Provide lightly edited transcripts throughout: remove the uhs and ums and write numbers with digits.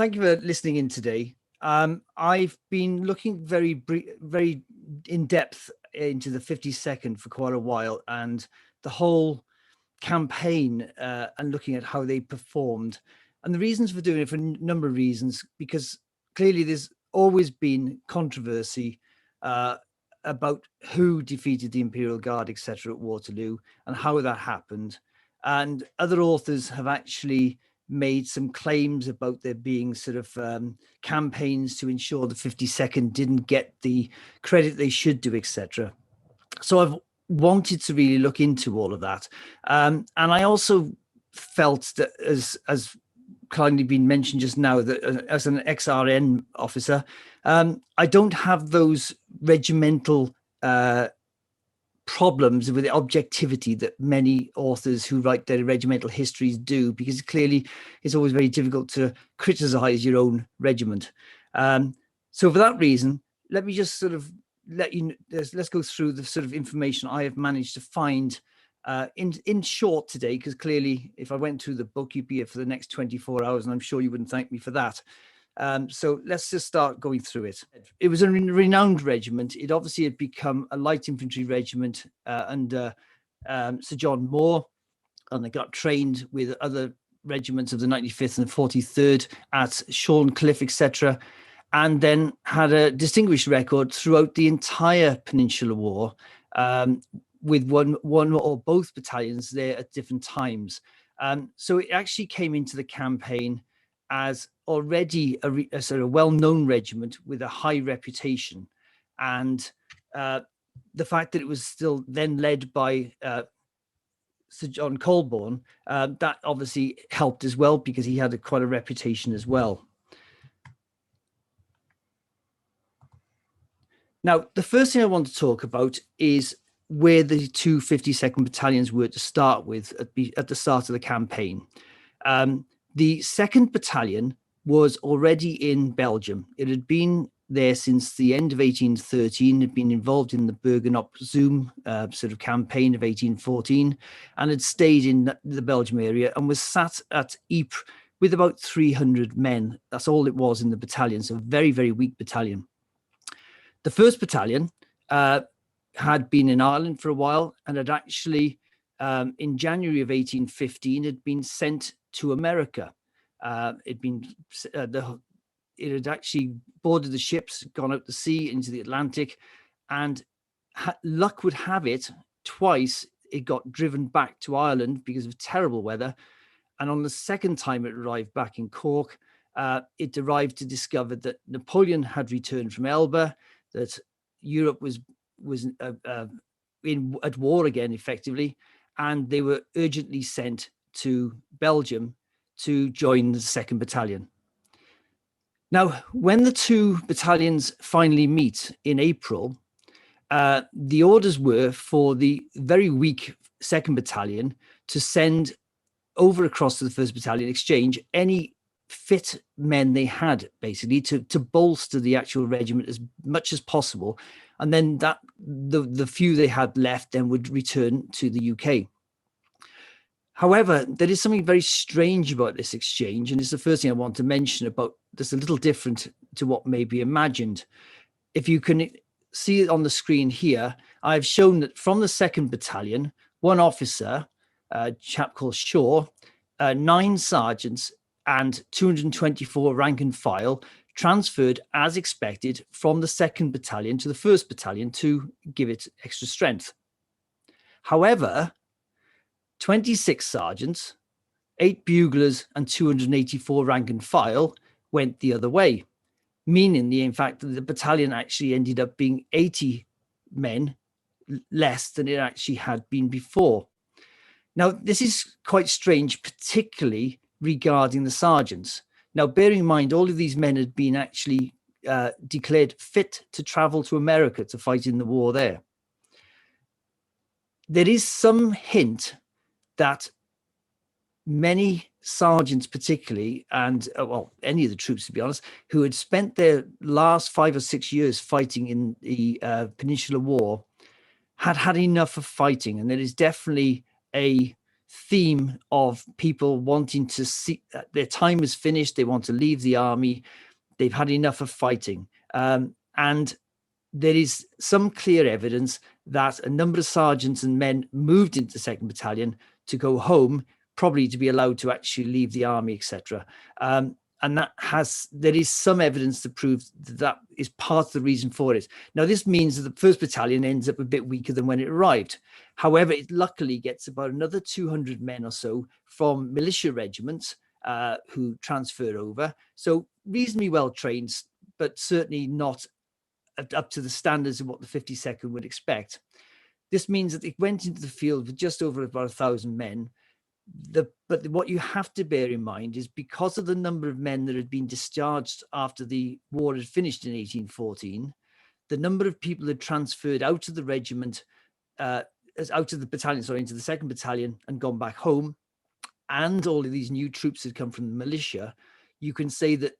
thank you for listening in today. I've been looking very in depth into the 52nd for quite a while, and the whole campaign and looking at how they performed. And the reasons for doing it, for a number of reasons, because clearly there's always been controversy about who defeated the Imperial Guard, etc., at Waterloo and how that happened. And other authors have actually made some claims about there being sort of campaigns to ensure the 52nd didn't get the credit they should do, etc. So I've wanted to really look into all of that. And I also felt that, as kindly been mentioned just now, that as an XRN officer, I don't have those regimental problems with the objectivity that many authors who write their regimental histories do, because clearly it's always very difficult to criticize your own regiment. So for that reason, let me just sort of let's go through the sort of information I have managed to find in short today, because clearly if I went through the book, you'd be here for the next 24 hours, and I'm sure you wouldn't thank me for that. So let's just start going through it. It was a renowned regiment. It obviously had become a light infantry regiment under Sir John Moore, and they got trained with other regiments of the 95th and the 43rd at Shorncliffe, etc., and then had a distinguished record throughout the entire Peninsular War, with one or both battalions there at different times. So it actually came into the campaign as already a sort of well-known regiment with a high reputation. And the fact that it was still then led by Sir John Colborne, that obviously helped as well, because he had quite a reputation as well. Now, the first thing I want to talk about is where the two 52nd battalions were to start with at the start of the campaign. The 2nd Battalion was already in Belgium. It had been there since the end of 1813, had been involved in the Bergen-op-Zoom sort of campaign of 1814, and had stayed in the Belgium area and was sat at Ypres with about 300 men. That's all it was in the battalion, so a very, very weak battalion. The 1st Battalion had been in Ireland for a while, and had actually, in January of 1815, had been sent to America. It had actually boarded the ships, gone out to sea into the Atlantic, and luck would have it, twice it got driven back to Ireland because of terrible weather. And on the second time it arrived back in Cork, it arrived to discover that Napoleon had returned from Elba, that Europe was at war again, effectively, and they were urgently sent to Belgium to join the 2nd Battalion. Now, when the two battalions finally meet in April, the orders were for the very weak 2nd Battalion to send over across to the 1st Battalion, exchange any fit men they had, basically, to bolster the actual regiment as much as possible. And then that the few they had left then would return to the UK. However, there is something very strange about this exchange, and it's the first thing I want to mention about this, a little different to what may be imagined. If you can see it on the screen here, I've shown that from the 2nd Battalion, one officer, a chap called Shaw, 9 sergeants, and 224 rank and file transferred as expected from the 2nd Battalion to the 1st Battalion to give it extra strength. However, 26 sergeants, 8 buglers, and 284 rank and file went the other way, meaning in fact that the battalion actually ended up being 80 men less than it actually had been before. Now, this is quite strange, particularly regarding the sergeants. Now, bearing in mind, all of these men had been actually declared fit to travel to America to fight in the war there. There is some hint that many sergeants particularly, and well, any of the troops, to be honest, who had spent their last 5 or 6 years fighting in the Peninsular War had had enough of fighting. And there is definitely a theme of people wanting to see their time is finished. They want to leave the army. They've had enough of fighting. And there is some clear evidence that a number of sergeants and men moved into the 2nd Battalion to go home, probably to be allowed to actually leave the army, etc. And there is some evidence to prove that is part of the reason for it. Now, this means that the 1st Battalion ends up a bit weaker than when it arrived. However, it luckily gets about another 200 men or so from militia regiments who transfer over. So reasonably well trained, but certainly not up to the standards of what the 52nd would expect. This means that it went into the field with just over about 1,000 men. But what you have to bear in mind is, because of the number of men that had been discharged after the war had finished in 1814, the number of people that transferred out of the regiment, out of the battalion, sorry, into the 2nd Battalion and gone back home, and all of these new troops had come from the militia, you can say that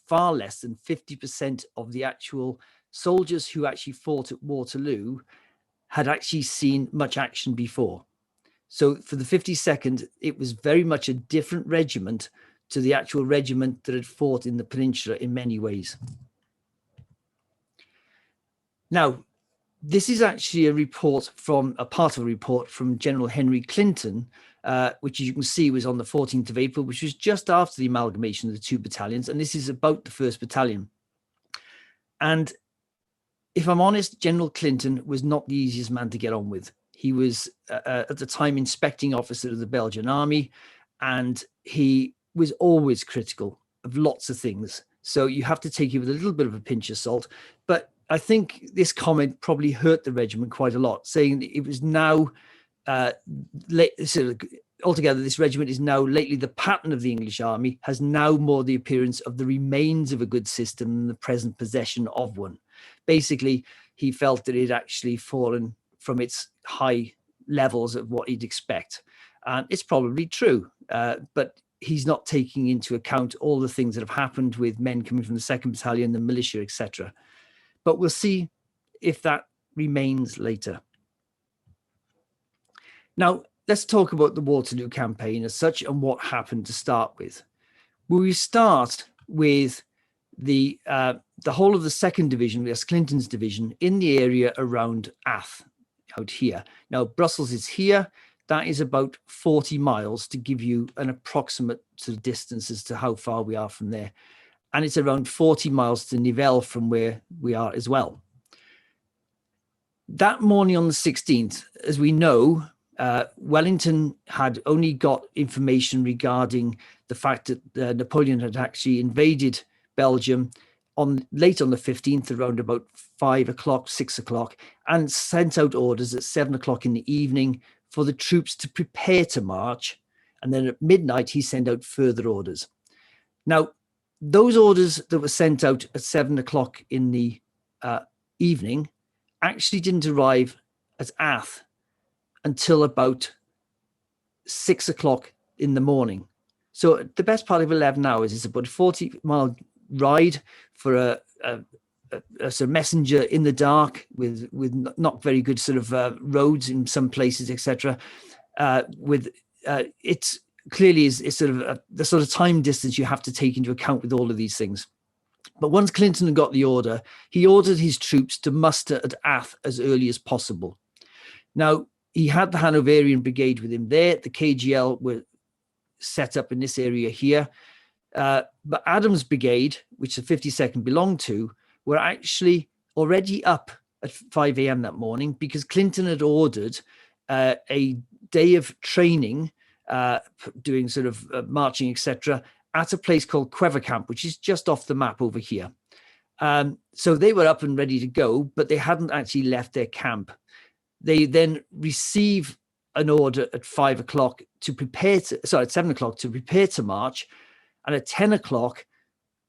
far less than 50% of the actual soldiers who actually fought at Waterloo had actually seen much action before. So for the 52nd, it was very much a different regiment to the actual regiment that had fought in the Peninsula in many ways. Now, this is actually a part of a report from General Henry Clinton, which, as you can see, was on the 14th of April, which was just after the amalgamation of the 2 battalions. And this is about the 1st Battalion. And if I'm honest, General Clinton was not the easiest man to get on with. He was, at the time, inspecting officer of the Belgian army, and he was always critical of lots of things. So you have to take it with a little bit of a pinch of salt. But I think this comment probably hurt the regiment quite a lot, saying that it was now, altogether, this regiment is now lately the pattern of the English army, has now more the appearance of the remains of a good system than the present possession of one. Basically, he felt that it had actually fallen from its high levels of what he'd expect. And it's probably true, but he's not taking into account all the things that have happened with men coming from the 2nd Battalion, the militia, etc. But we'll see if that remains later. Now, let's talk about the Waterloo campaign as such and what happened to start with. We start with the whole of the 2nd Division, that's Clinton's division, in the area around Ath, out here. Now, Brussels is here. That is about 40 miles to give you an approximate sort of distance as to how far we are from there. And it's around 40 miles to Nivelles from where we are as well. That morning on the 16th, as we know, Wellington had only got information regarding the fact that Napoleon had actually invaded Belgium late on the 15th, around about 5 o'clock, 6 o'clock, and sent out orders at 7 o'clock in the evening for the troops to prepare to march. And then at midnight, he sent out further orders. Now, those orders that were sent out at 7 o'clock in the evening actually didn't arrive at Ath until about 6 o'clock in the morning. So the best part of 11 hours is about a 40-mile ride for a sort of messenger in the dark with not very good sort of roads in some places, etc. It's clearly is sort of the sort of time distance you have to take into account with all of these things. But once Clinton got the order, he ordered his troops to muster at Ath as early as possible. Now, he had the Hanoverian Brigade with him there. The KGL were set up in this area here. But Adams' Brigade, which the 52nd belonged to, were actually already up at 5 a.m. that morning because Clinton had ordered a day of training, doing sort of marching, etc., at a place called Quevercamp, which is just off the map over here. So they were up and ready to go, but they hadn't actually left their camp. They then receive an order at 5 o'clock to prepare to, sorry, at 7 o'clock to prepare to march. And at 10 o'clock,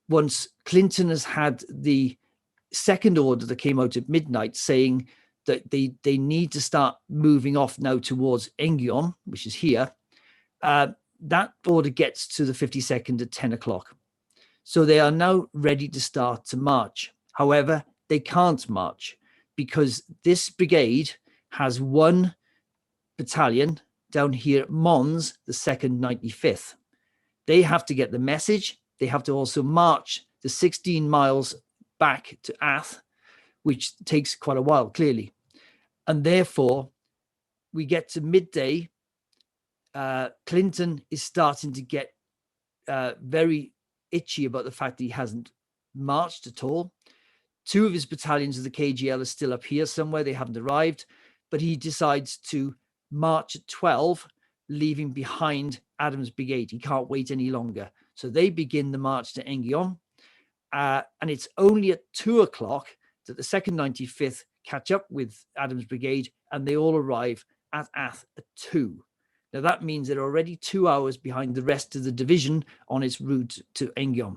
once Clinton has had the second order that came out at midnight saying that they need to start moving off now towards Enghien, which is here, that order gets to the 52nd at 10 o'clock. So they are now ready to start to march. However, they can't march because this brigade has one battalion down here at Mons, the 2nd 95th. They have to get the message. They have to also march the 16 miles back to Ath, which takes quite a while, clearly. And therefore, we get to midday. Clinton is starting to get very itchy about the fact that he hasn't marched at all. 2 of his battalions of the KGL are still up here somewhere. They haven't arrived, but he decides to march at 12, leaving behind Adams' brigade. He can't wait any longer. So they begin the march to Enghien. And it's only at 2 o'clock that the 2nd 95th catch up with Adams' brigade, and they all arrive at Ath at 2. Now that means they're already 2 hours behind the rest of the division on its route to Enghien.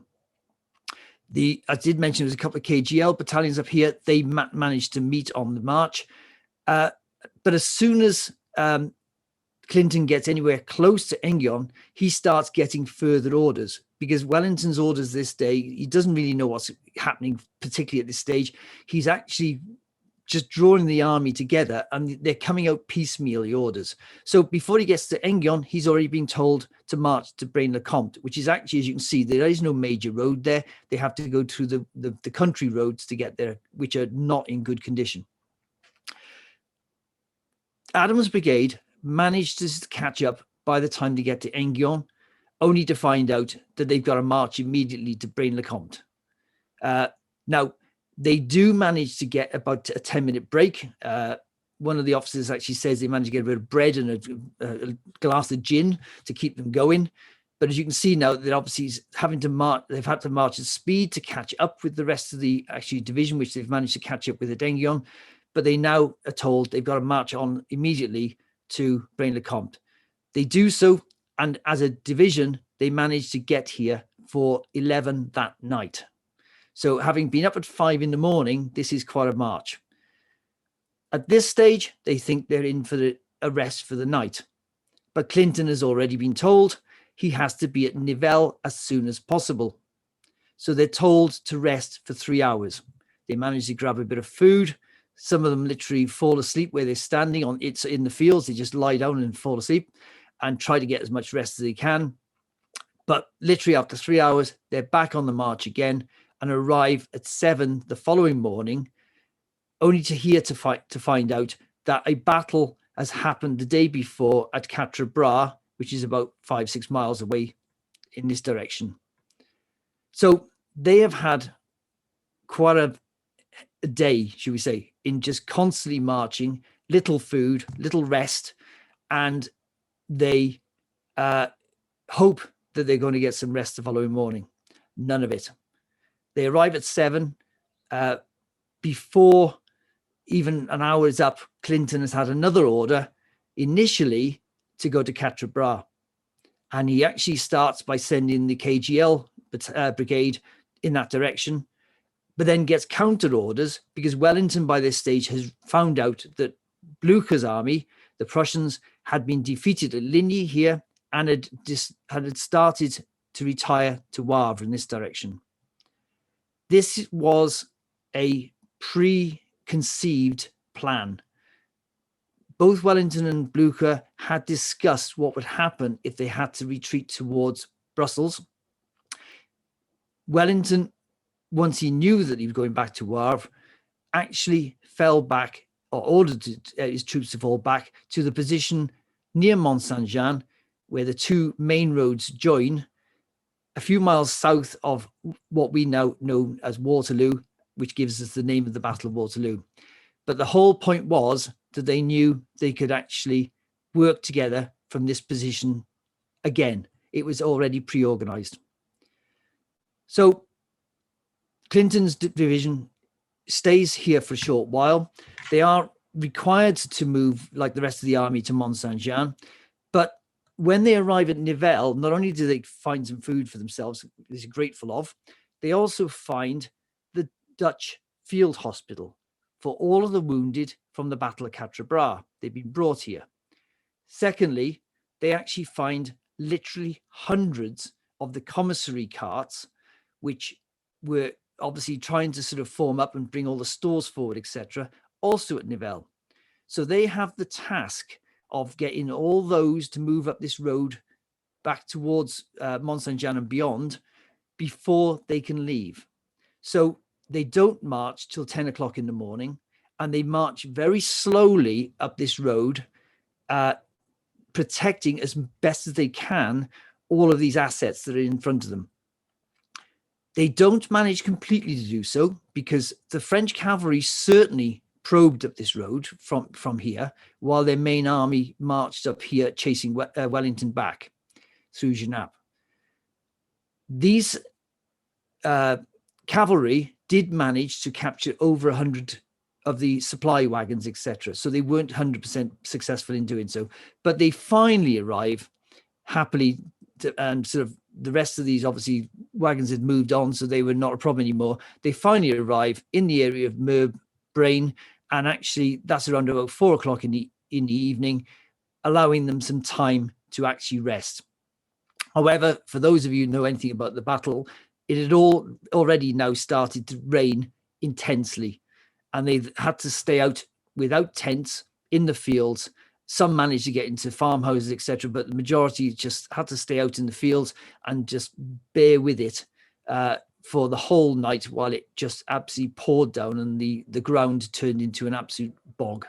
I did mention there's a couple of KGL battalions up here. They managed to meet on the march. But as soon as Clinton gets anywhere close to Enghien, he starts getting further orders, because Wellington's orders this day, he doesn't really know what's happening, particularly at this stage. He's actually just drawing the army together, and they're coming out piecemeal, the orders. So before he gets to Enghien, he's already been told to march to Braine-le-Comte, which is actually, as you can see, there is no major road there. They have to go through the country roads to get there, which are not in good condition. Adams' brigade managed to catch up by the time they get to Enghien, only to find out that they've got to march immediately to Braine-le-Comte. Now, they do manage to get about a 10-minute break. One of the officers actually says they managed to get a bit of bread and a glass of gin to keep them going. But as you can see now, they're obviously having to march. They've had to march at speed to catch up with the rest of the division, which they've managed to catch up with at Enghien. But they now are told they've got to march on immediately to Braine-le-Comte. They do so, and as a division, they manage to get here for 11 that night. So having been up at 5 in the morning, this is quite a march. At this stage, they think they're in for a rest for the night. But Clinton has already been told he has to be at Nivelles as soon as possible. So they're told to rest for 3 hours. They manage to grab a bit of food. Some of them literally fall asleep where they're standing on it's in the fields. They just lie down and fall asleep and try to get as much rest as they can. But literally after 3 hours, they're back on the march again and arrive at 7 the following morning, only to find out that a battle has happened the day before at Quatre Bras, which is about 5-6 miles away in this direction. So they have had quite a day, should we say, in just constantly marching, little food, little rest, and they hope that they're going to get some rest the following morning. None of it. They arrive at 7. Before even an hour is up, Clinton has had another order, initially to go to Quatre Bras. And he actually starts by sending the KGL brigade in that direction, but then gets counter orders because Wellington by this stage has found out that Blucher's army, the Prussians, had been defeated at Ligny here and had started to retire to Wavre in this direction. This was a preconceived plan. Both Wellington and Blucher had discussed what would happen if they had to retreat towards Brussels. Wellington, once he knew that he was going back to Wavre, actually fell back or ordered his troops to fall back to the position near Mont Saint-Jean, where the two main roads join, a few miles south of what we now know as Waterloo, which gives us the name of the Battle of Waterloo. But the whole point was that they knew they could actually work together from this position again. It was already pre-organized. So Clinton's division stays here for a short while. They are required to move, like the rest of the army, to Mont Saint-Jean. But when they arrive at Nivelles, not only do they find some food for themselves, which they're grateful of, they also find the Dutch field hospital for all of the wounded from the Battle of Quatre Bras. They've been brought here. Secondly, they actually find literally hundreds of the commissary carts, which were obviously trying to sort of form up and bring all the stores forward, etc., also at Nivelles. So they have the task of getting all those to move up this road back towards Mont Saint-Jean and beyond before they can leave. So they don't march till 10 o'clock in the morning, and they march very slowly up this road, protecting as best as they can all of these assets that are in front of them. They don't manage completely to do so because the French cavalry certainly probed up this road from here, while their main army marched up here chasing Wellington back through Genappe. These cavalry did manage to capture over 100 of the supply wagons, etc. So they weren't 100% successful in doing so, but they finally arrive happily, and sort of the rest of these obviously wagons had moved on, so they were not a problem anymore. They finally arrive in the area of Merbe, Braine, and actually that's around about 4 o'clock in the evening, allowing them some time to actually rest. However, for those of you who know anything about the battle, it had already now started to rain intensely, and they had to stay out without tents in the fields. Some managed to get into farmhouses, etc., but the majority just had to stay out in the fields and just bear with it for the whole night while it just absolutely poured down and the ground turned into an absolute bog.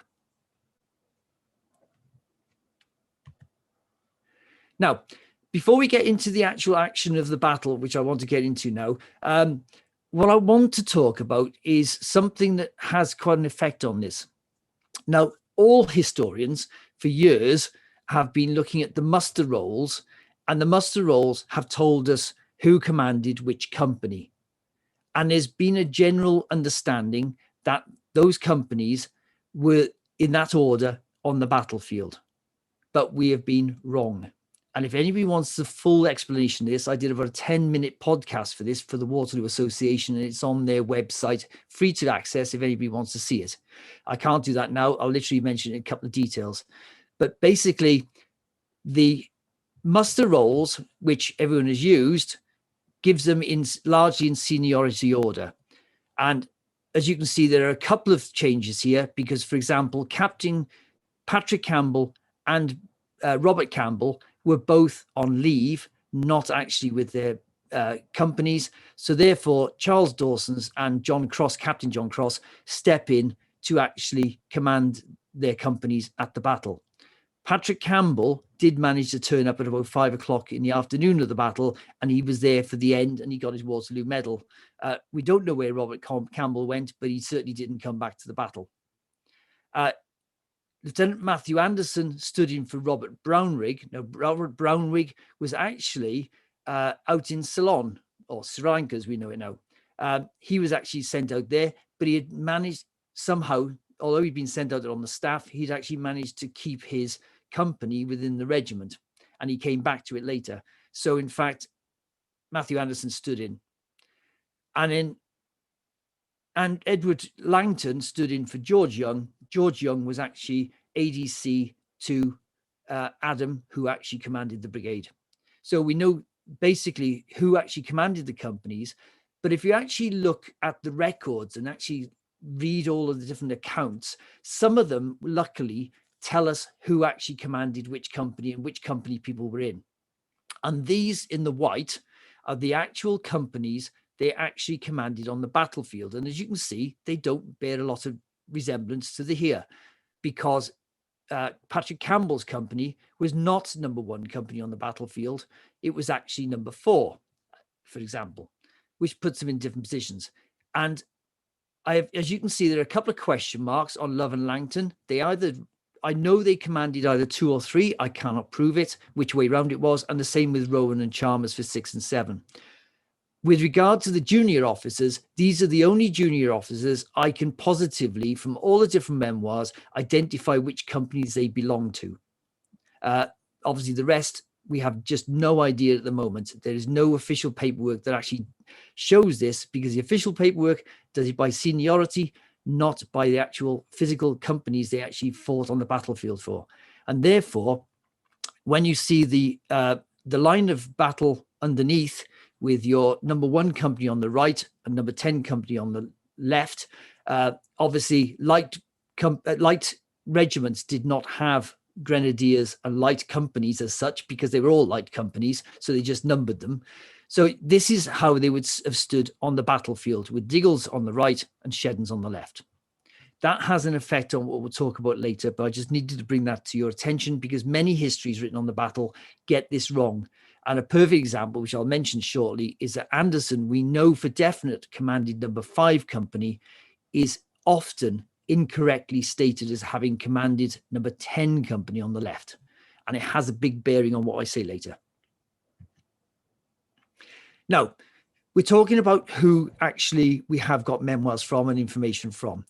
Now, before we get into the actual action of the battle, which I want to get into now, what I want to talk about is something that has quite an effect on this. Now, all historians for years have been looking at the muster rolls, and the muster rolls have told us who commanded which company. And there's been a general understanding that those companies were in that order on the battlefield. But we have been wrong. And if anybody wants the full explanation of this, I did about a 10-minute podcast for this for the Waterloo Association, and it's on their website, free to access if anybody wants to see it. I can't do that now. I'll literally mention a couple of details. But basically, the muster rolls, which everyone has used, gives them largely in seniority order. And as you can see, there are a couple of changes here because, for example, Captain Patrick Campbell and Robert Campbell were both on leave, not actually with their companies. So therefore, Charles Dawson's and John Cross, Captain John Cross, step in to actually command their companies at the battle. Patrick Campbell did manage to turn up at about 5 o'clock in the afternoon of the battle, and he was there for the end, and he got his Waterloo medal. We don't know where Robert Campbell went, but he certainly didn't come back to the battle. Lieutenant Matthew Anderson stood in for Robert Brownrigg. Now, Robert Brownrigg was actually out in Ceylon, or Sri Lanka as we know it now. He was actually sent out there, but he had managed somehow, although he'd been sent out on the staff, he'd actually managed to keep his company within the regiment, and he came back to it later. So, in fact, Matthew Anderson stood in. And Edward Langton stood in for George Young. George Young was actually ADC to Adam, who actually commanded the brigade. So we know basically who actually commanded the companies. But if you actually look at the records and actually read all of the different accounts, some of them, luckily, tell us who actually commanded which company and which company people were in. And these in the white are the actual companies they actually commanded on the battlefield. And as you can see, they don't bear a lot of resemblance to the here, because Patrick Campbell's company was not number 1 company on the battlefield. It was actually number 4, for example, which puts them in different positions. And as you can see, there are a couple of question marks on Love and Langton. I know they commanded either 2 or 3. I cannot prove it, which way round it was. And the same with Rowan and Chalmers for 6 and 7. With regard to the junior officers, these are the only junior officers I can positively, from all the different memoirs, identify which companies they belong to. Obviously, the rest, we have just no idea at the moment. There is no official paperwork that actually shows this, because the official paperwork does it by seniority, not by the actual physical companies they actually fought on the battlefield for. And therefore, when you see the line of battle underneath, with your number 1 company on the right and number 10 company on the left, obviously light regiments did not have grenadiers and light companies as such, because they were all light companies, so they just numbered them. So this is how they would have stood on the battlefield, with Diggles on the right and Sheddons on the left. That has an effect on what we'll talk about later, but I just needed to bring that to your attention because many histories written on the battle get this wrong. And a perfect example, which I'll mention shortly, is that Anderson, we know for definite, commanded number 5 company, is often incorrectly stated as having commanded number 10 company on the left. And it has a big bearing on what I say later. Now, we're talking about who actually we have got memoirs from and information from.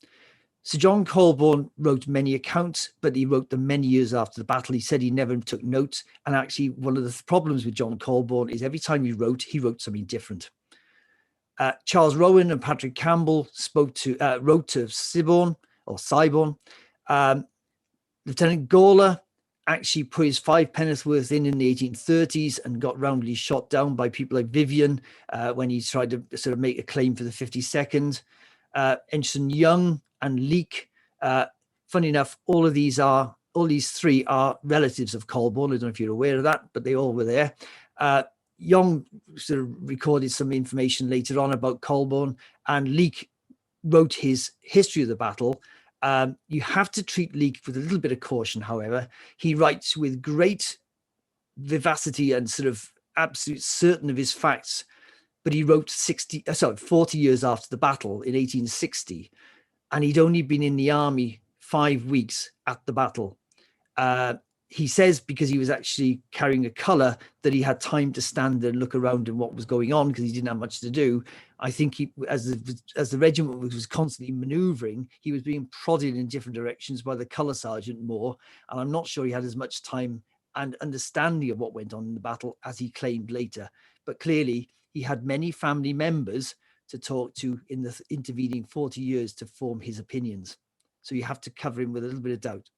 Sir John Colborne wrote many accounts, but he wrote them many years after the battle. He said he never took notes. And actually, one of the problems with John Colborne is every time he wrote something different. Charles Rowan and Patrick Campbell wrote to Siborne or Cyborne. Lieutenant Gawler actually put his 5 penn'orth in the 1830s and got roundly shot down by people like Vivian when he tried to sort of make a claim for the 52nd. Ensign Young and Leake. Funny enough, all these 3 are relatives of Colborne. I don't know if you're aware of that, but they all were there. Young sort of recorded some information later on about Colborne, and Leake wrote his history of the battle. You have to treat Leake with a little bit of caution, however. He writes with great vivacity and sort of absolute certain of his facts, but he wrote 40 years after the battle in 1860, and he'd only been in the army 5 weeks at the battle. He says because he was actually carrying a colour that he had time to stand and look around and what was going on because he didn't have much to do. I think he, as the regiment was constantly manoeuvring, he was being prodded in different directions by the colour sergeant more, and I'm not sure he had as much time and understanding of what went on in the battle as he claimed later. But clearly, he had many family members to talk to in the intervening 40 years to form his opinions. So you have to cover him with a little bit of doubt.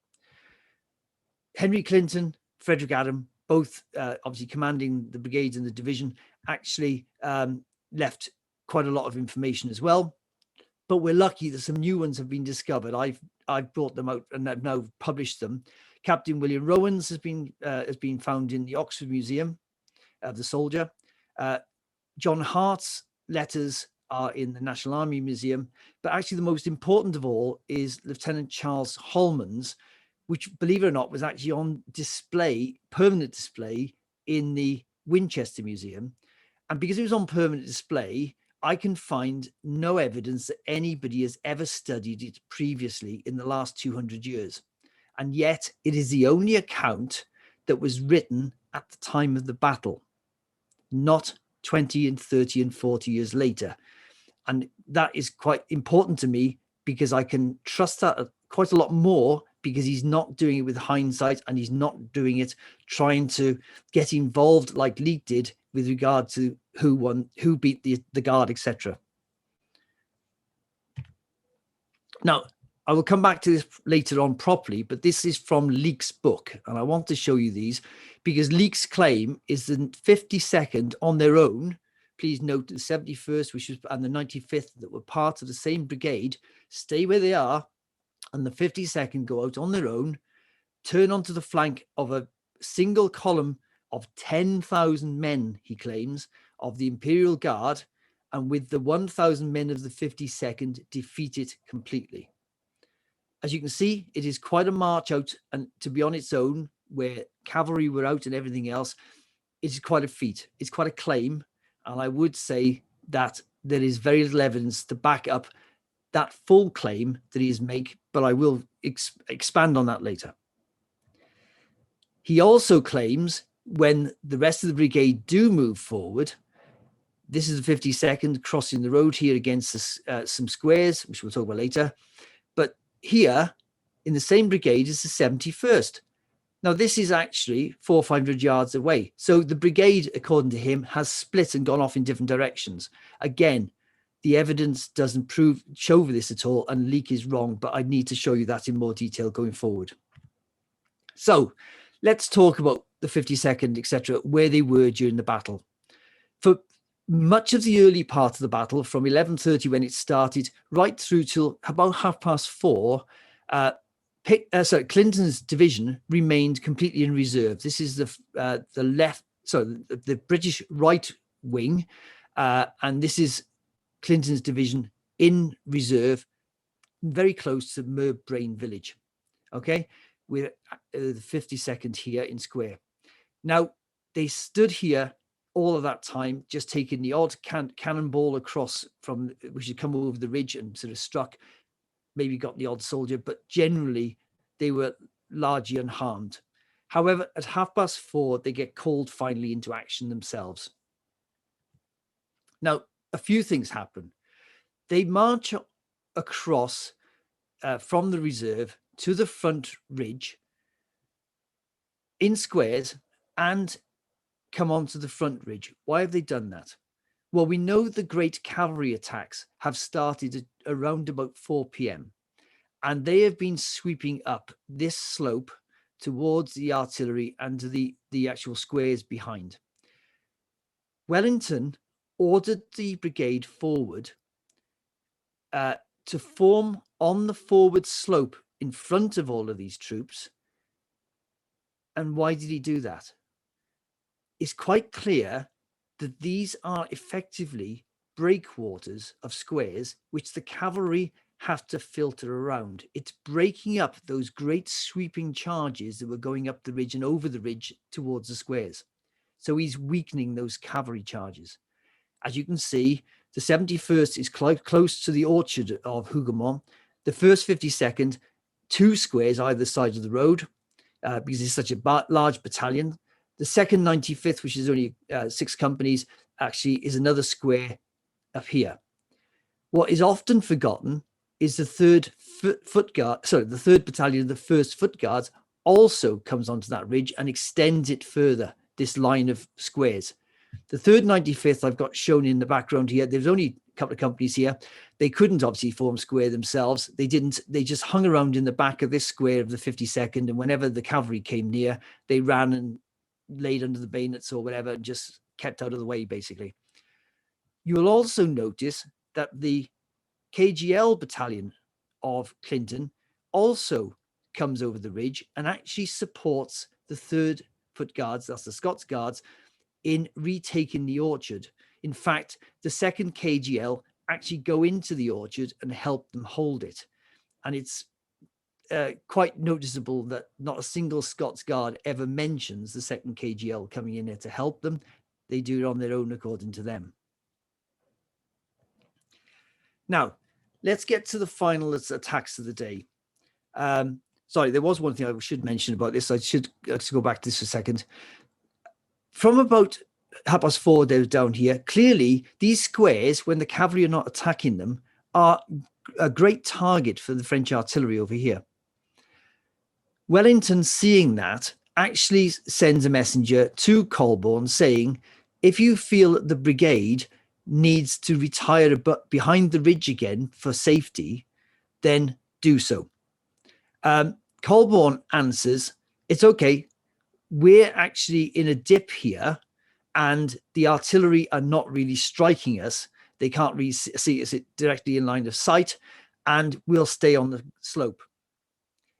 Henry Clinton, Frederick Adam, both obviously commanding the brigades and the division, actually left quite a lot of information as well. But we're lucky that some new ones have been discovered. I've brought them out and I've now published them. Captain William Rowan's has been found in the Oxford Museum of the Soldier. John Hart's letters are in the National Army Museum, but actually the most important of all is Lieutenant Charles Holman's, which, believe it or not, was actually on display, permanent display in the Winchester Museum. And because it was on permanent display, I can find no evidence that anybody has ever studied it previously in the last 200 years. And yet it is the only account that was written at the time of the battle, not 20 and 30 and 40 years later. And that is quite important to me because I can trust that quite a lot more because he's not doing it with hindsight and he's not doing it trying to get involved like Leake did with regard to who won, who beat the Guard, etc. Now, I will come back to this later on properly, but this is from Leake's book, and I want to show you these because Leake's claim is the 52nd on their own. Please note the 71st, and the 95th that were part of the same brigade, stay where they are, and the 52nd go out on their own, turn onto the flank of a single column of 10,000 men, he claims, of the Imperial Guard, and with the 1,000 men of the 52nd, defeat it completely. As you can see, it is quite a march out, and to be on its own, where cavalry were out and everything else, it is quite a feat. It's quite a claim, and I would say that there is very little evidence to back up that full claim that he is making, but I will expand on that later. He also claims when the rest of the brigade do move forward, this is the 52nd crossing the road here against some squares, which we'll talk about later. But here in the same brigade is the 71st. Now, this is actually 400 or 500 yards away. So the brigade, according to him, has split and gone off in different directions. Again, the evidence doesn't show this at all, and Leake is wrong, but I need to show you that in more detail going forward. So let's talk about the 52nd, etc., where they were during the battle. For much of the early part of the battle, from 11:30 when it started, right through till about 4:30, Clinton's division remained completely in reserve. This is the left, the British right wing, and this is Clinton's division in reserve, very close to Merb Brain village. Okay, with the 52nd here in square. Now, they stood here all of that time, just taking the odd cannonball across from, which had come over the ridge and sort of struck, maybe got the odd soldier, but generally they were largely unharmed. However, at 4:30, they get called finally into action themselves. Now, a few things happen. They march across from the reserve to the front ridge in squares and come onto the front ridge. Why have they done that? Well, we know the great cavalry attacks have started around about 4 p.m. and they have been sweeping up this slope towards the artillery and to the actual squares behind. Wellington ordered the brigade forward to form on the forward slope in front of all of these troops. And why did he do that? It's quite clear that these are effectively breakwaters of squares, which the cavalry have to filter around. It's breaking up those great sweeping charges that were going up the ridge and over the ridge towards the squares. So he's weakening those cavalry charges. As you can see, the 71st is close to the orchard of Hougoumont. The 1st 52nd, 2 squares either side of the road, because it's such a large battalion. The 2nd 95th, which is only 6 companies, actually is another square up here. What is often forgotten is the 3rd Foot Guard, the 3rd Battalion of the 1st Foot Guards also comes onto that ridge and extends it further, this line of squares. The 3rd 95th I've got shown in the background here. There's only a couple of companies here. They couldn't obviously form square themselves. They just hung around in the back of this square of the 52nd, and whenever the cavalry came near, they ran and laid under the bayonets or whatever and just kept out of the way, basically. You will also notice that the KGL battalion of Clinton also comes over the ridge and actually supports the 3rd Foot Guards, that's the Scots Guards, in retaking the orchard. In fact, the 2nd KGL actually go into the orchard and help them hold it. And it's quite noticeable that not a single Scots Guard ever mentions the 2nd KGL coming in there to help them. They do it on their own, according to them. Now, let's get to the final attacks of the day. Sorry, there was one thing I should mention about this. I should go back to this for a second. From about 4:30 down here, clearly these squares, when the cavalry are not attacking them, are a great target for the French artillery over here. Wellington, seeing that, actually sends a messenger to Colborne saying, if you feel that the brigade needs to retire behind the ridge again for safety, then do so. Colborne answers, it's okay. We're actually in a dip here and the artillery are not really striking us. They can't really see us directly in line of sight, and we'll stay on the slope.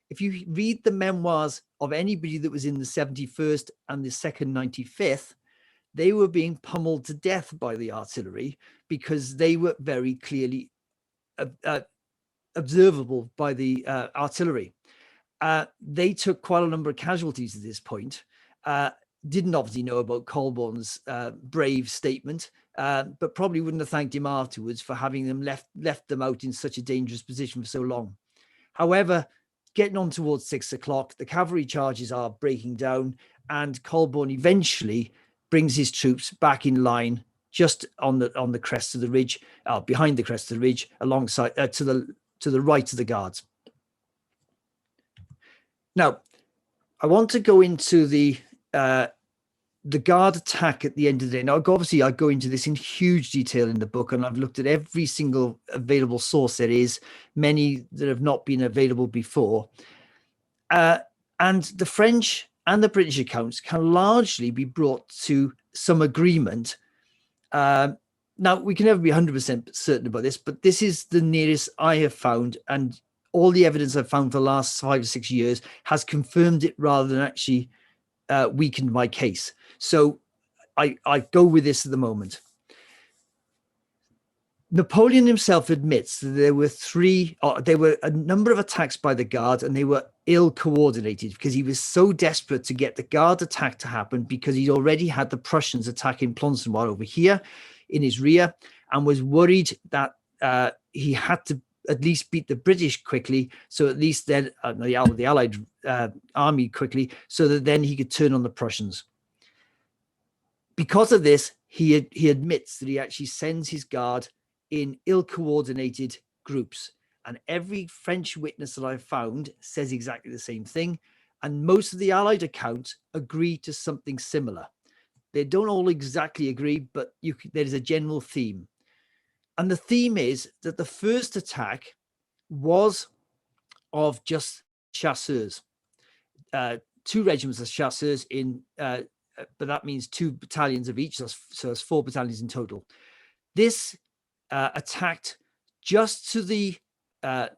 If you read the memoirs of anybody that was in the 71st and the 2nd 95th, they were being pummeled to death by the artillery because they were very clearly observable by the artillery. They took quite a number of casualties at this point. Didn't obviously know about Colborne's brave statement, but probably wouldn't have thanked him afterwards for having them left them out in such a dangerous position for so long. However, getting on towards 6 o'clock, the cavalry charges are breaking down, and Colborne eventually brings his troops back in line just on the crest of the ridge, behind the crest of the ridge, alongside to the right of the guards. Now, I want to go into the guard attack at the end of the day. Now, obviously, I go into this in huge detail in the book, and I've looked at every single available source there is, many that have not been available before. And the French and the British accounts can largely be brought to some agreement. Now, we can never be 100% certain about this, but this is the nearest I have found. And all the evidence I've found for the last 5 or 6 years has confirmed it rather than actually weakened my case. So I go with this at the moment. Napoleon himself admits that there were a number of attacks by the Guard, and they were ill coordinated because he was so desperate to get the Guard attack to happen, because he'd already had the Prussians attacking Planchenoit over here in his rear, and was worried that he had to at least beat the British quickly, so at least then the Allied army quickly, so that then he could turn on the Prussians. Because of this, he admits that he actually sends his Guard in ill-coordinated groups, and every French witness that I've found says exactly the same thing, and most of the Allied accounts agree to something similar. They don't all exactly agree, but there's a general theme, and the theme is that the first attack was of just chasseurs, 2 regiments of chasseurs but that means 2 battalions of each, so it's 4 battalions in total. This attacked just to the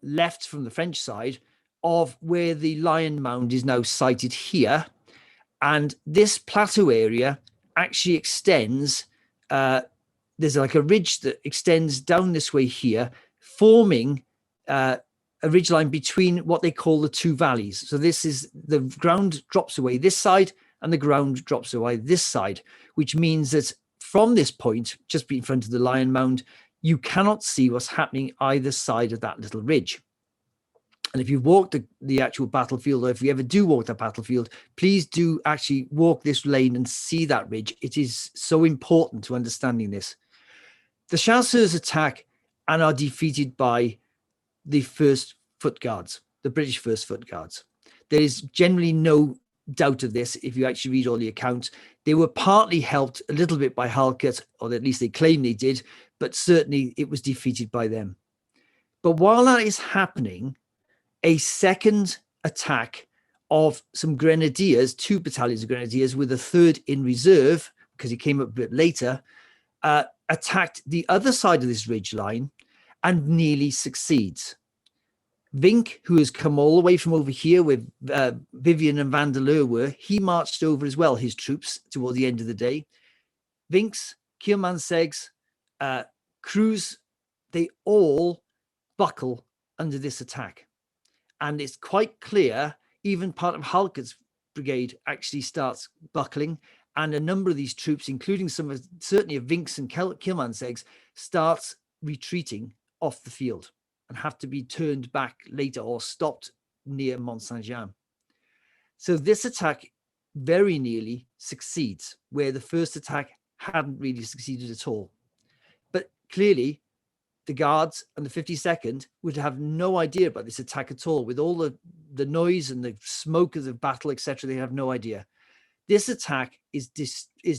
left from the French side of where the Lion Mound is now sited here. And this plateau area actually extends, there's like a ridge that extends down this way here, forming a ridge line between what they call the 2 valleys. So this is, the ground drops away this side and the ground drops away this side, which means that from this point, just in front of the Lion Mound, you cannot see what's happening either side of that little ridge. And if you've walked the actual battlefield, or if you ever do walk that battlefield, please do actually walk this lane and see that ridge. It is so important to understanding this. The chasseurs attack and are defeated by the First Foot Guards, the British First Foot Guards. There is generally no doubt of this if you actually read all the accounts. They were partly helped a little bit by Halkett, or at least they claim they did, but certainly it was defeated by them. But while that is happening, a second attack of some grenadiers, 2 battalions of grenadiers with a 3rd in reserve, because he came up a bit later, attacked the other side of this ridge line and nearly succeeds. Vink, who has come all the way from over here where Vivian and Vandeleur were, he marched over as well, his troops, toward the end of the day. Vink's, Kielmanseg's, Cruz, they all buckle under this attack. And it's quite clear, even part of Halkett's brigade actually starts buckling, and a number of these troops, including some of, certainly of Vink's and Kielmanseg's, starts retreating off the field and have to be turned back later or stopped near Mont Saint-Jean. So this attack very nearly succeeds, where the first attack hadn't really succeeded at all. But clearly, the Guards and the 52nd would have no idea about this attack at all. With all the noise and the smoke of the battle, etc., they have no idea. This attack is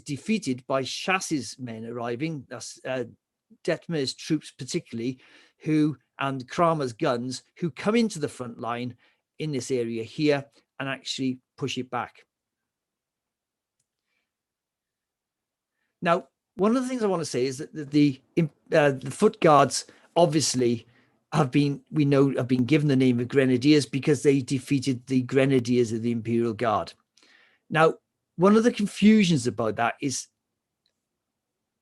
defeated by Chass's men arriving, that's Detmer's troops particularly, and Kramer's guns, who come into the front line in this area here and actually push it back. Now, one of the things I want to say is that the Foot Guards obviously have been given the name of Grenadiers because they defeated the Grenadiers of the Imperial Guard. Now, one of the confusions about that is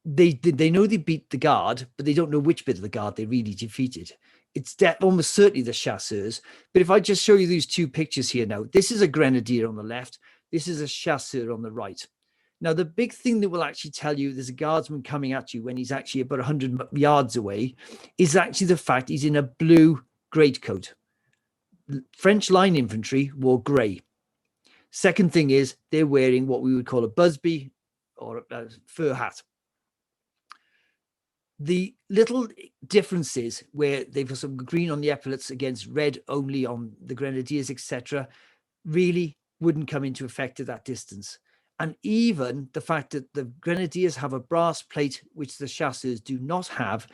they know they beat the Guard, but they don't know which bit of the Guard they really defeated. It's almost certainly the chasseurs. But if I just show you these 2 pictures here now, this is a Grenadier on the left. This is a chasseur on the right. Now, the big thing that will actually tell you there's a guardsman coming at you when he's actually about 100 yards away is actually the fact he's in a blue greatcoat. French line infantry wore grey. Second thing is they're wearing what we would call a busby or a fur hat. The little differences where they've got some green on the epaulets against red only on the Grenadiers, etc., really wouldn't come into effect at that distance. And even the fact that the Grenadiers have a brass plate, which the chasseurs do not have,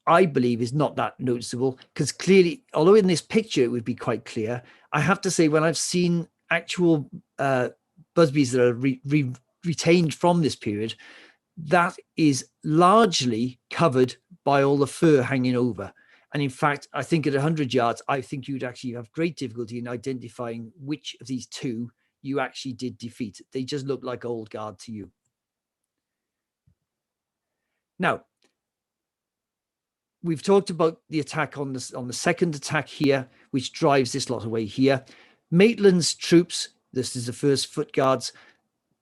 I believe is not that noticeable, because clearly, although in this picture it would be quite clear, I have to say when I've seen actual busbies that are retained from this period, that is largely covered by all the fur hanging over. And in fact, I think at 100 yards, I think you'd actually have great difficulty in identifying which of these two you actually did defeat. They just look like old guard to you. Now, we've talked about the attack on the second attack here, which drives this lot away here. Maitland's troops, this is the first foot guards,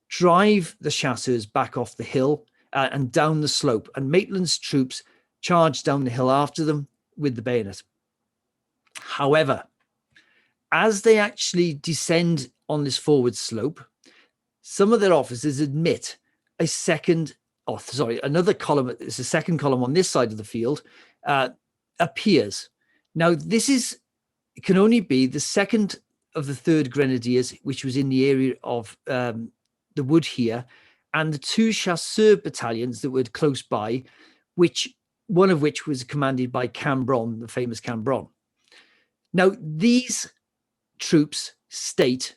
drive the chasseurs back off the hill and down the slope. And Maitland's troops charge down the hill after them with the bayonet. However, as they actually descend on this forward slope, some of their officers admit another column, it's a second column on this side of the field, appears. Now, it can only be the second of the 3rd Grenadiers, which was in the area of the wood here, and the 2 chasseur battalions that were close by, one of which was commanded by Cambronne, the famous Cambronne. Now, these troops state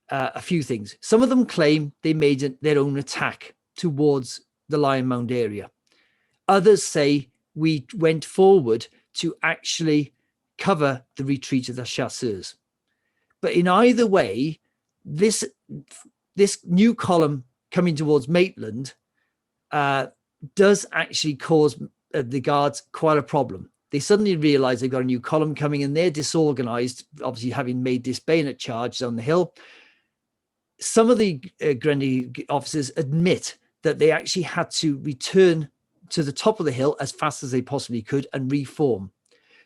a few things. Some of them claim they made their own attack towards the Lion Mound area. Others say we went forward to actually cover the retreat of the chasseurs. But in either way, this new column coming towards Maitland does actually cause the Guards quite a problem. They suddenly realize they've got a new column coming and they're disorganized, obviously having made this bayonet charge down the hill. Some of the Grenadier officers admit that they actually had to return to the top of the hill as fast as they possibly could and reform.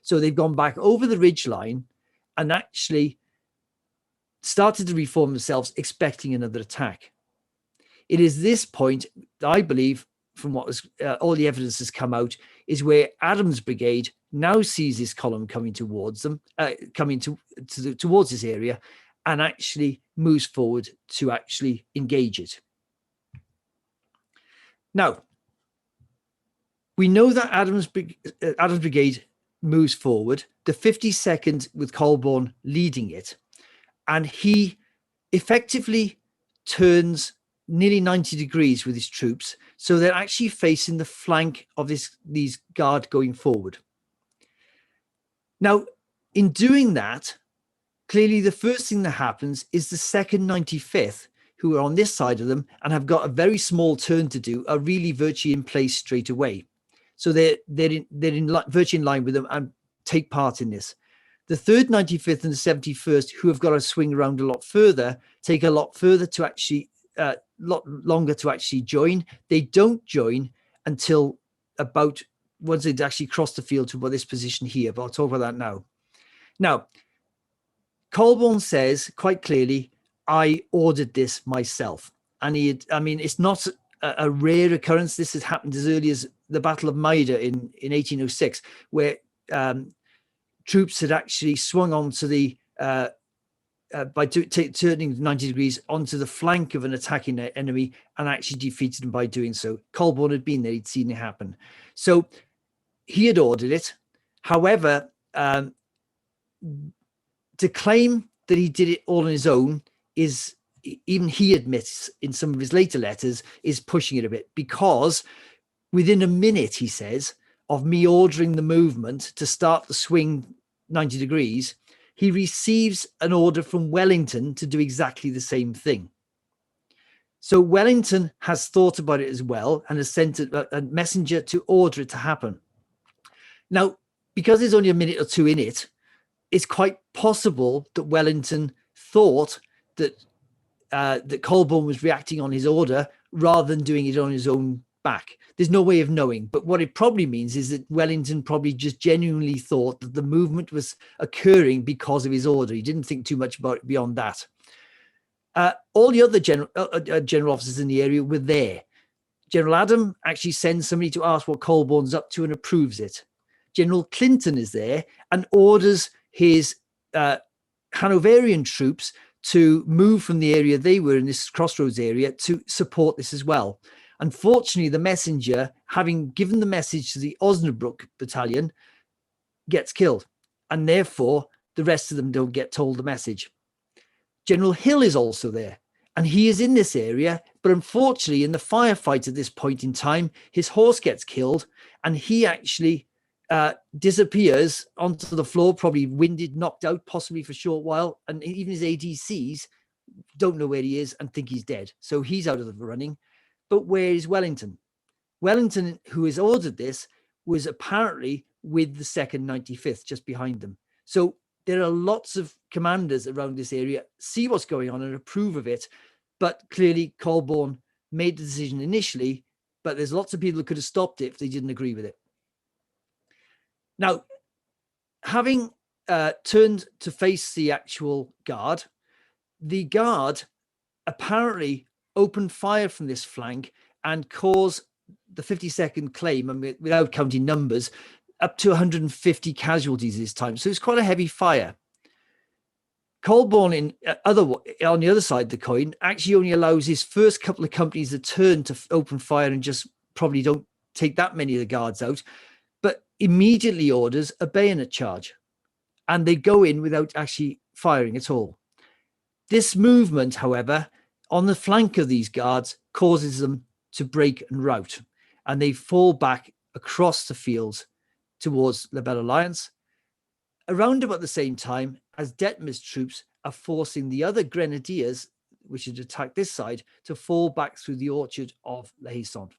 So they've gone back over the ridge line and actually started to reform themselves, expecting another attack. It is this point, I believe, from what was all the evidence has come out, is where Adams' brigade now sees this column coming towards them, towards this area, and actually moves forward to actually engage it. Now, we know that Adams' brigade moves forward, the 52nd with Colborne leading it, and he effectively turns nearly 90 degrees with his troops, so they're actually facing the flank of these Guard going forward. Now, in doing that, clearly the first thing that happens is the 2nd 95th, who are on this side of them and have got a very small turn to do, are really virtually in place straight away. So they're virtually in line with them and take part in this. The 3rd 95th and the 71st, who have got to swing around a lot further, take a lot further to actually, lot longer to actually join. They don't join until about once they'd actually crossed the field to this position here, but I'll talk about that now. Now, Colborne says quite clearly, I ordered this myself. And it's not a rare occurrence. This has happened as early as the Battle of Maida in 1806, where troops had actually swung onto the, by turning 90 degrees onto the flank of an attacking enemy and actually defeated them by doing so. Colborne had been there, he'd seen it happen. So he had ordered it. However, to claim that he did it all on his own is, even he admits in some of his later letters, is pushing it a bit, because within a minute, he says, of me ordering the movement to start the swing 90 degrees, he receives an order from Wellington to do exactly the same thing. So Wellington has thought about it as well and has sent a messenger to order it to happen. Now, because there's only a minute or two in it, it's quite possible that Wellington thought that that Colborne was reacting on his order rather than doing it on his own back. There's no way of knowing, but what it probably means is that Wellington probably just genuinely thought that the movement was occurring because of his order. He didn't think too much about it beyond that. All the other general officers in the area were there. General Adam actually sends somebody to ask what Colborne's up to and approves it. General Clinton is there and orders his Hanoverian troops to move from the area they were in, this crossroads area, to support this as well. Unfortunately, the messenger, having given the message to the Osnabrück battalion, gets killed, and therefore the rest of them don't get told the message. General Hill is also there, and he is in this area, but unfortunately in the firefight at this point in time, his horse gets killed, and he actually disappears onto the floor, probably winded, knocked out, possibly for a short while. And even his ADCs don't know where he is and think he's dead. So he's out of the running. But where is Wellington? Wellington, who has ordered this, was apparently with the 2nd 95th, just behind them. So there are lots of commanders around this area, see what's going on and approve of it. But clearly Colborne made the decision initially, but there's lots of people who could have stopped it if they didn't agree with it. Now, having turned to face the actual guard, the guard apparently opened fire from this flank and caused the 52nd claim, and without counting numbers, up to 150 casualties this time. So it's quite a heavy fire. Colborne, on the other side of the coin, actually only allows his first couple of companies to turn to open fire and just probably don't take that many of the guards out, but immediately orders a bayonet charge. And they go in without actually firing at all. This movement, however, on the flank of these guards causes them to break and rout, and they fall back across the fields towards La Belle Alliance, around about the same time as Detmer's troops are forcing the other grenadiers, which had attacked this side, to fall back through the orchard of La Haye-Sainte.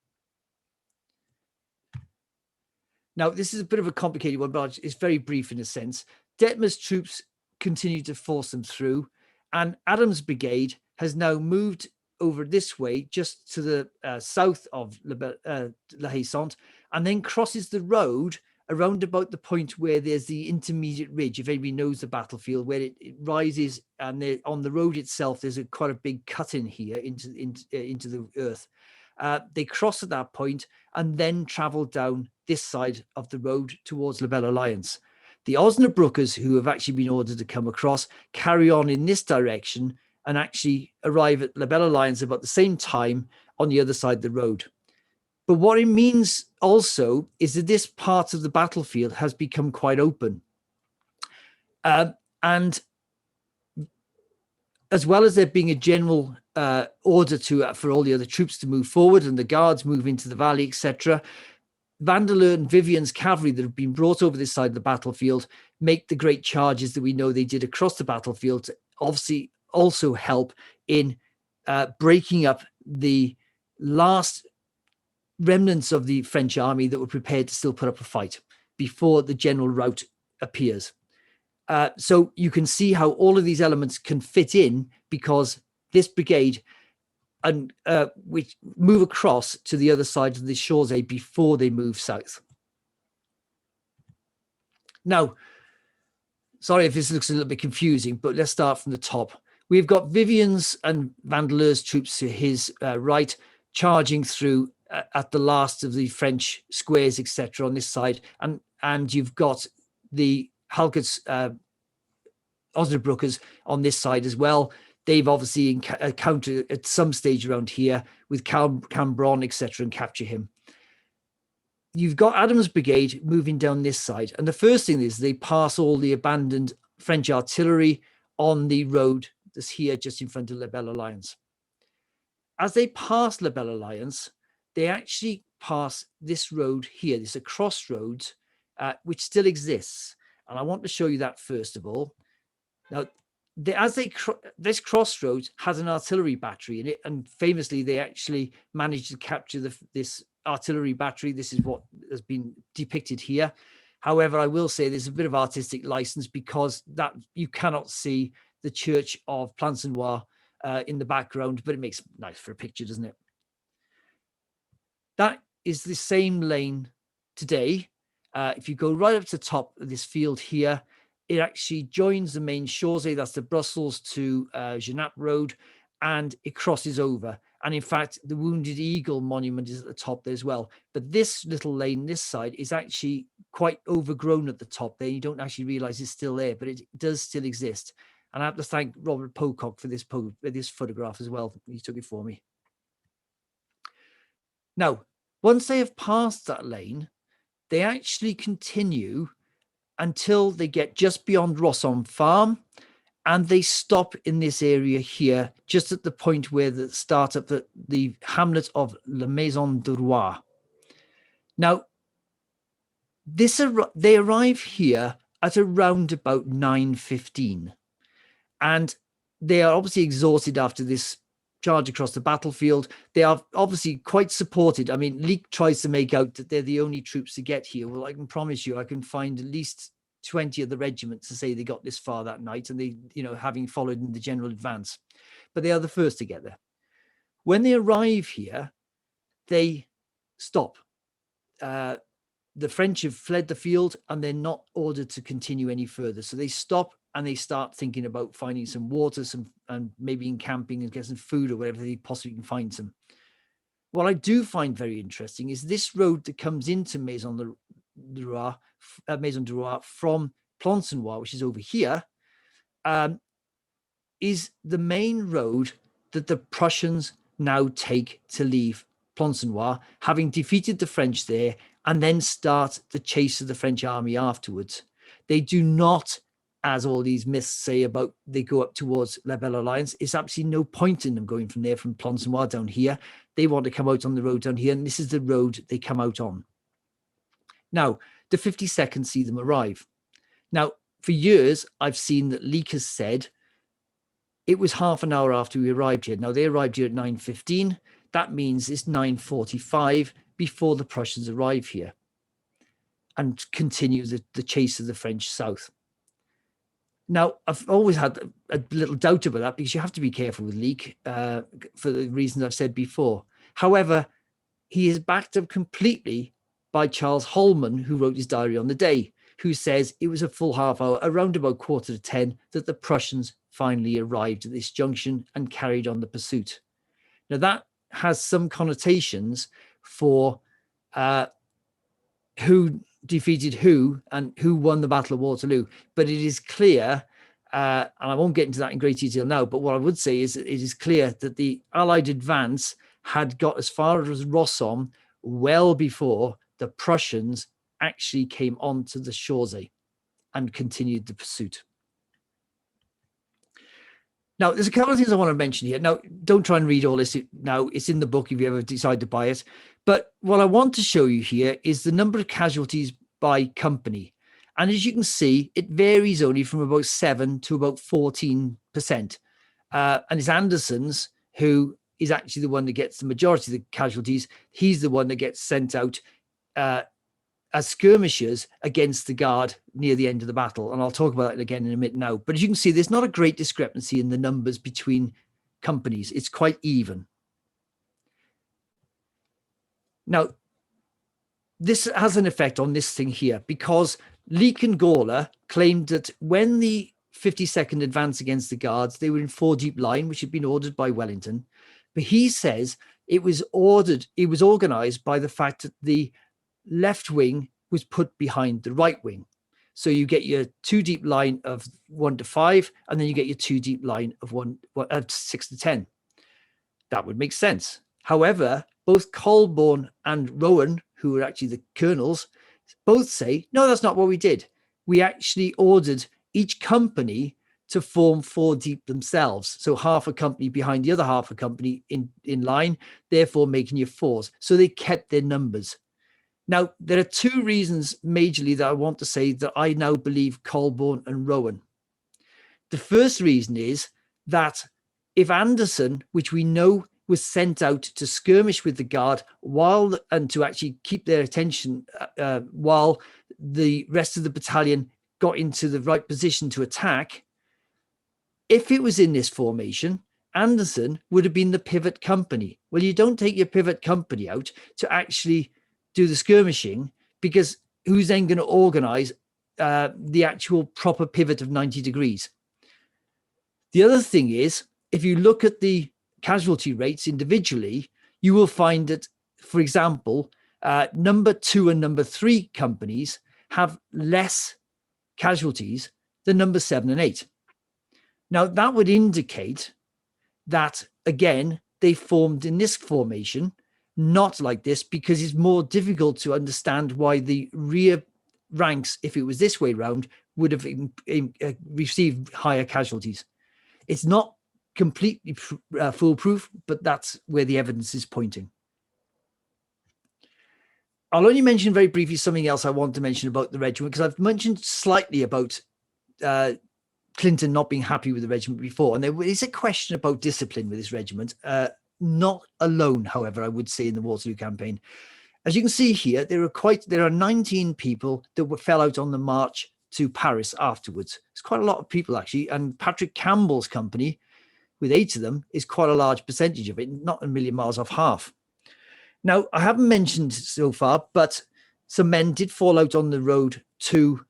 Now, this is a bit of a complicated one, but it's very brief in a sense. Detmer's troops continue to force them through, and Adams' brigade has now moved over this way, just to the south of La Haye-Sainte, and then crosses the road around about the point where there's the intermediate ridge, if anybody knows the battlefield, where it rises, and on the road itself, there's quite a big cut in here into the earth. They cross at that point and then travel down this side of the road towards La Belle Alliance. The Osnabruckers, who have actually been ordered to come across, carry on in this direction and actually arrive at La Belle Alliance about the same time on the other side of the road. But what it means also is that this part of the battlefield has become quite open. And as well as there being a general order for all the other troops to move forward and the guards move into the valley, etc., Vandeleur and Vivian's cavalry that have been brought over this side of the battlefield make the great charges that we know they did across the battlefield to obviously also help in breaking up the last remnants of the French army that were prepared to still put up a fight before the general rout appears. So you can see how all of these elements can fit in, because this brigade and which move across to the other side of the Chaussee before they move south. Now, sorry if this looks a little bit confusing, but let's start from the top. We've got Vivian's and Vandeleur's troops to his right, charging through at the last of the French squares, etc., on this side, and you've got the Halkett's Osnabruckers on this side as well. They've obviously encountered at some stage around here with Cambron, etc., and capture him. You've got Adams' brigade moving down this side, and the first thing is they pass all the abandoned French artillery on the road that's here just in front of La Belle Alliance. As they pass La Belle Alliance, they actually pass this road here. There's a crossroads which still exists, and I want to show you that first of all. Now, this crossroads has an artillery battery in it, and famously they actually managed to capture this artillery battery. This is what has been depicted here. However, I will say there's a bit of artistic license, because that you cannot see the church of Plancenoit in the background, but it makes nice for a picture, doesn't it? That is the same lane today. If you go right up to the top of this field here, it actually joins the main Chaussee, that's the Brussels to Genappe Road, and it crosses over. And in fact, the Wounded Eagle monument is at the top there as well. But this little lane, this side, is actually quite overgrown at the top there. You don't actually realize it's still there, but it does still exist. And I have to thank Robert Pocock for this photograph as well. He took it for me. Now, once they have passed that lane, they actually continue until they get just beyond Rosson Farm, and they stop in this area here, just at the point where the start of the hamlet of La Maison du Roi. Now, They arrive here at around about 9:15, and they are obviously exhausted after this charge across the battlefield. They are obviously quite supported. I mean, Leake tries to make out that they're the only troops to get here. Well, I can promise you, I can find at least 20 of the regiments to say they got this far that night, and they, having followed in the general advance. But they are the first to get there. When they arrive here, they stop. The French have fled the field and they're not ordered to continue any further. So they stop and they start thinking about finding some water, and maybe encamping and getting some food or whatever they possibly can find some. What I do find very interesting is this road that comes into Maison du Roi from Plancenoit, which is over here, is the main road that the Prussians now take to leave Plancenoit, having defeated the French there, and then start the chase of the French army afterwards. They do not, as all these myths say about they go up towards La Belle Alliance, it's absolutely no point in them going from there, from Plancenoit down here. They want to come out on the road down here, and this is the road they come out on. Now, the 52nd see them arrive. Now, for years, I've seen that Leake has said it was half an hour after we arrived here. Now, they arrived here at 9:15. That means it's 9:45 before the Prussians arrive here and continue the chase of the French south. Now, I've always had a little doubt about that, because you have to be careful with Leake for the reasons I've said before. However, he is backed up completely by Charles Holman, who wrote his diary on the day, who says it was a full half hour, around about 9:45, that the Prussians finally arrived at this junction and carried on the pursuit. Now, that has some connotations for who defeated who and who won the Battle of Waterloo. But it is clear, and I won't get into that in great detail now, but what I would say is that it is clear that the Allied advance had got as far as Rossomme well before the Prussians actually came onto the Chaussee and continued the pursuit. Now, there's a couple of things I want to mention here. Now, don't try and read all this now. It's in the book if you ever decide to buy it. But what I want to show you here is the number of casualties by company. And as you can see, it varies only from about 7 to about 14%. And it's Anderson's who is actually the one that gets the majority of the casualties. He's the one that gets sent out as skirmishers against the Guard near the end of the battle. And I'll talk about that again in a minute now. But as you can see, there's not a great discrepancy in the numbers between companies. It's quite even. Now, this has an effect on this thing here, because Leake and Gawler claimed that when the 52nd advanced against the Guards, they were in 4 deep line, which had been ordered by Wellington. But he says it was organized by the fact that the left wing was put behind the right wing. So you get your 2 deep line of 1 to 5, and then you get your 2 deep line of 6 to 10. That would make sense. However, both Colborne and Rowan, who were actually the colonels, both say, no, that's not what we did. We actually ordered each company to form 4 deep themselves. So half a company behind the other half a company in line, therefore making you 4s. So they kept their numbers. Now, there are 2 reasons majorly that I want to say that I now believe Colborne and Rowan. The first reason is that if Anderson, which we know was sent out to skirmish with the Guard and to actually keep their attention while the rest of the battalion got into the right position to attack, if it was in this formation, Anderson would have been the pivot company. Well, you don't take your pivot company out to actually do the skirmishing, because who's then going to organize the actual proper pivot of 90 degrees? The other thing is, if you look at the casualty rates individually, you will find that, for example, number 2 and number 3 companies have less casualties than number 7 and 8. Now, that would indicate that, again, they formed in this formation, not like this, because it's more difficult to understand why the rear ranks, if it was this way round, would have received higher casualties. It's not completely foolproof, but that's where the evidence is pointing. I'll only mention very briefly something else I want to mention about the regiment, because I've mentioned slightly about Clinton not being happy with the regiment before. And there is a question about discipline with this regiment. Not alone, however, I would say, in the Waterloo campaign. As you can see here, there are 19 people that fell out on the march to Paris afterwards. It's quite a lot of people, actually. And Patrick Campbell's company, with 8 of them, is quite a large percentage of it, not a million miles off half. Now, I haven't mentioned so far, but some men did fall out on the road to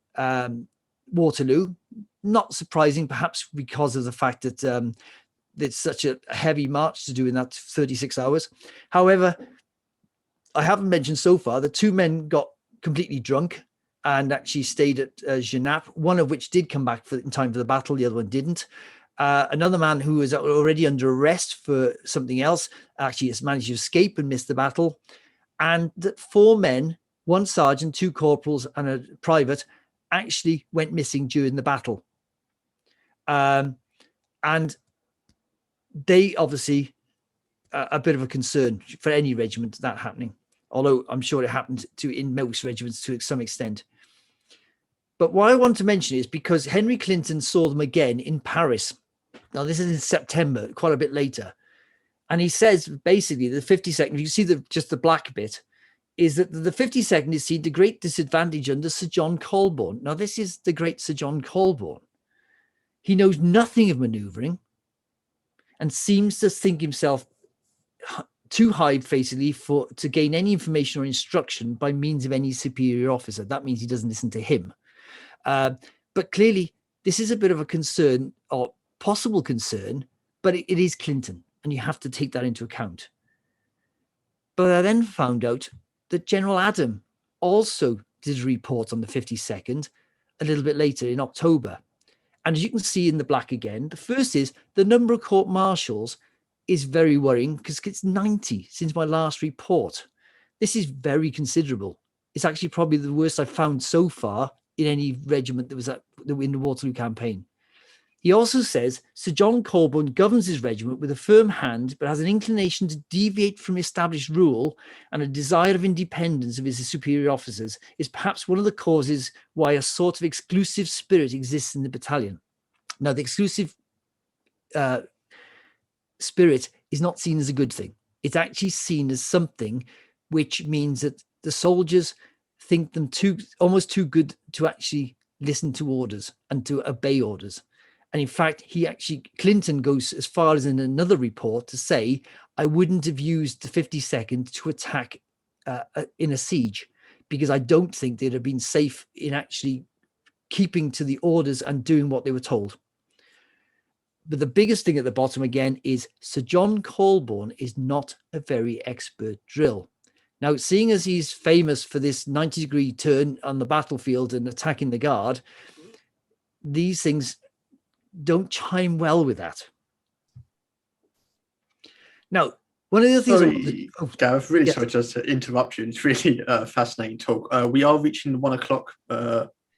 Waterloo. Not surprising, perhaps because of the fact that it's such a heavy march to do in that 36 hours. However, I haven't mentioned so far that 2 men got completely drunk and actually stayed at Genappe, one of which did come back in time for the battle, the other one didn't. Another man who was already under arrest for something else actually has managed to escape and missed the battle. And that 4 men, 1 sergeant, 2 corporals, and a private, actually went missing during the battle. And they obviously a bit of a concern for any regiment that happening, although I'm sure it happened in most regiments to some extent. But what I want to mention is because Henry Clinton saw them again in Paris. Now, this is in September, quite a bit later. And he says, basically, the 52nd, you see just the black bit, is that the 52nd is seen to great disadvantage under Sir John Colborne. Now, this is the great Sir John Colborne. He knows nothing of manoeuvring and seems to think himself too high, basically, to gain any information or instruction by means of any superior officer. That means he doesn't listen to him. But clearly, this is a bit of a concern, or possible concern, but it is Clinton, and you have to take that into account. But I then found out that General Adam also did a report on the 52nd a little bit later in October. And as you can see in the black again, the first is the number of court-martials is very worrying because it's 90 since my last report. This is very considerable. It's actually probably the worst I've found so far in any regiment that was in the Waterloo campaign. He also says Sir John Colborne governs his regiment with a firm hand, but has an inclination to deviate from established rule, and a desire of independence of his superior officers is perhaps one of the causes why a sort of exclusive spirit exists in the battalion. Now, the exclusive spirit is not seen as a good thing. It's actually seen as something which means that the soldiers think them almost too good to actually listen to orders and to obey orders. And in fact, Clinton goes as far as in another report to say, I wouldn't have used the 52nd to attack in a siege, because I don't think they'd have been safe in actually keeping to the orders and doing what they were told. But the biggest thing at the bottom again is Sir John Colborne is not a very expert drill. Now, seeing as he's famous for this 90-degree turn on the battlefield and attacking the guard, these things don't chime well with that. Now, one of the things... Gareth, really sorry just to interrupt you. It's really fascinating talk. We are reaching the 1 o'clock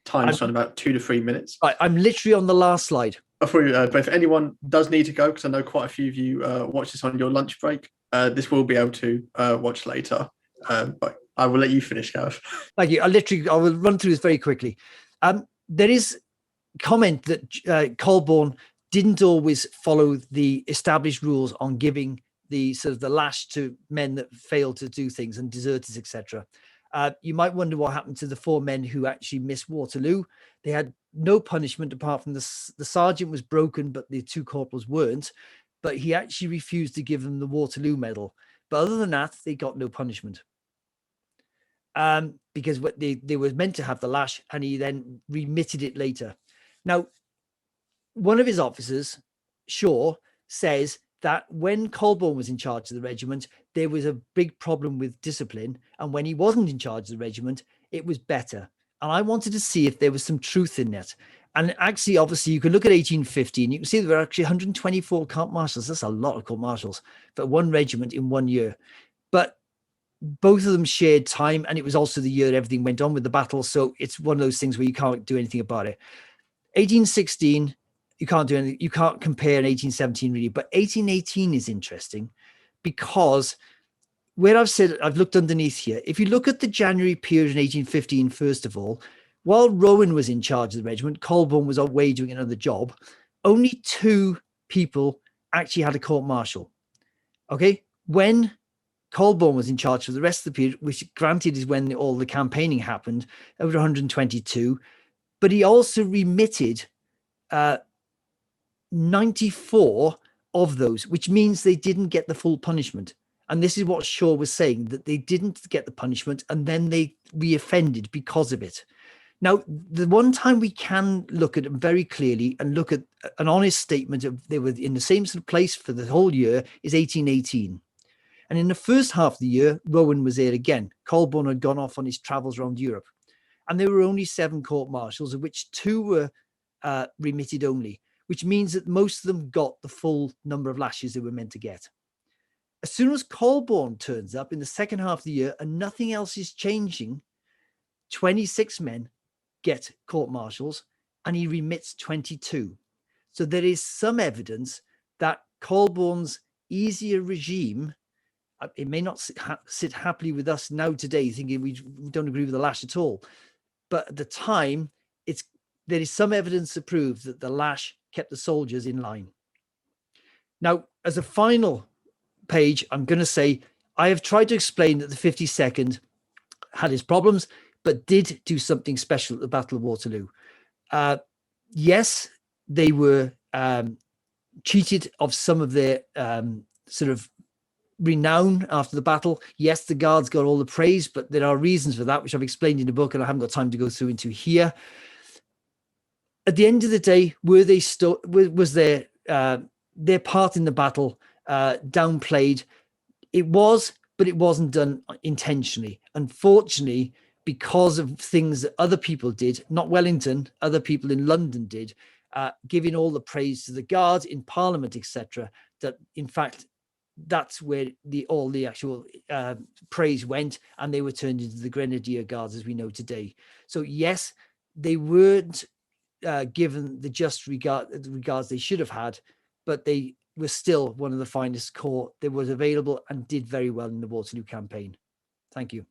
time, so in about 2 to 3 minutes. I'm literally on the last slide. But if anyone does need to go, because I know quite a few of you watch this on your lunch break, this will be able to watch later. But I will let you finish, Gareth. Thank you. I will run through this very quickly. There is comment that Colborne didn't always follow the established rules on giving the sort of the lash to men that failed to do things and deserters, etc. You might wonder what happened to the 4 men who actually missed Waterloo. They had no punishment apart from the sergeant was broken, but the 2 corporals weren't. But he actually refused to give them the Waterloo medal. But other than that, they got no punishment. Because they were meant to have the lash, and he then remitted it later. Now, one of his officers, Shaw, says that when Colborne was in charge of the regiment, there was a big problem with discipline. And when he wasn't in charge of the regiment, it was better. And I wanted to see if there was some truth in that. And actually, obviously, you can look at 1850 and you can see there were actually 124 court-martials. That's a lot of court-martials for one regiment in 1 year. But both of them shared time, and it was also the year everything went on with the battle. So it's one of those things where you can't do anything about it. 1816, you can't do anything. You can't compare in 1817 really, but 1818 is interesting because where I've said, I've looked underneath here. If you look at the January period in 1815, first of all, while Rowan was in charge of the regiment, Colborne was away doing another job, only 2 people actually had a court-martial. Okay, when Colborne was in charge for the rest of the period, which granted is when all the campaigning happened, over 122, but he also remitted 94 of those, which means they didn't get the full punishment. And this is what Shaw was saying, that they didn't get the punishment and then they reoffended because of it. Now, the one time we can look at it very clearly and look at an honest statement of they were in the same sort of place for the whole year is 1818. And in the first half of the year, Rowan was there again. Colborne had gone off on his travels around Europe. And there were only 7 court-martials, of which 2 were remitted only, which means that most of them got the full number of lashes they were meant to get. As soon as Colborne turns up in the second half of the year and nothing else is changing, 26 men get court-martials and he remits 22. So there is some evidence that Colborne's easier regime, it may not sit happily with us now today, thinking we don't agree with the lash at all. But at the time, there is some evidence to prove that the lash kept the soldiers in line. Now, as a final page, I'm going to say, I have tried to explain that the 52nd had its problems, but did do something special at the Battle of Waterloo. Yes, they were cheated of some of their sort of renown after the battle. Yes, the Guards got all the praise, but there are reasons for that, which I've explained in the book and I haven't got time to go through into here. At the end of the day, was their part in the battle downplayed? It was, but it wasn't done intentionally. Unfortunately, because of things that other people did, not Wellington, other people in London did, giving all the praise to the Guards in Parliament, etc., that in fact, that's where all the actual praise went, and they were turned into the Grenadier Guards as we know today. So yes, they weren't given the just regards they should have had, but they were still one of the finest corps that was available and did very well in the Waterloo campaign. Thank you.